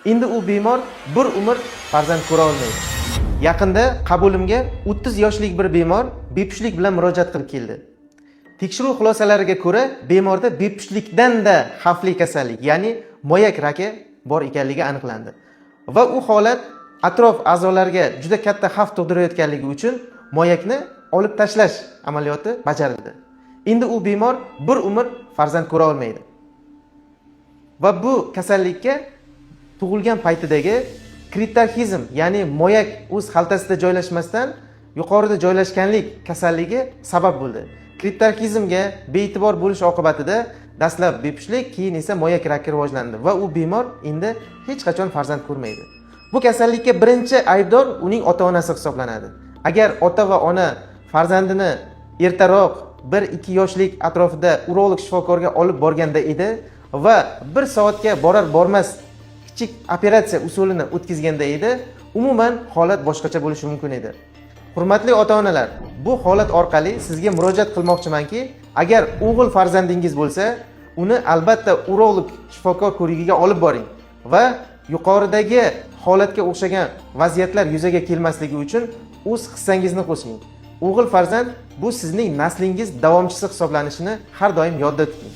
Endi u bemor bir umr farzand ko'ra olmaydi. Yaqinda qabulimga 30 yoshlik bir bemor bepushtlik bilan murojaat qilib keldi. Tekshiruv xulosalariga ko'ra, bemorda bepushtlikdan-da xavfli kasallik, ya'ni moyak raki bor ekanligi aniqlandi. Va u holat atrof a'zolarga juda katta xavf tug'dirayotganligi uchun moyakni olib tashlash amaliyoti bajarildi. Endi u bemor bir umr farzand ko'ra olmaydi. Va bu kasallikka tug'ilgan paytidagi kritarxizm, ya'ni moyak o'z xaltasida joylashmasdan yuqorida joylashganlik kasalligi sabab bo'ldi. Kritarxizmga bee'tibor bo'lish oqibatida dastlab bepushtlik, keyin esa moyak raki rivojlandi va u bemor endi hech qachon farzand ko'rmaydi. Bu kasallikka birinchi aybdor uning ota-onasi hisoblanadi. Agar ota va ona farzandini ertaroq 1-2 yoshlik atrofida urolog shifokorga olib borganda edi va 1 soatga borar bormas kichik operatsiya usulini o'tkazganda edi, umuman holat boshqacha bo'lishi mumkin edi. Hurmatli ota-onalar, bu holat orqali sizga murojaat qilmoqchimanki, agar o'g'il farzandingiz bo'lsa, uni albatta urolog shifokor ko'rigiga olib boring va yuqoridagi holatga o'xshagan vaziyatlar yuzaga kelmasligi uchun o'z hissangizni qo'shing. O'g'il farzand bu sizning naslingiz davomchisi hisoblanishini har doim yodda tuting.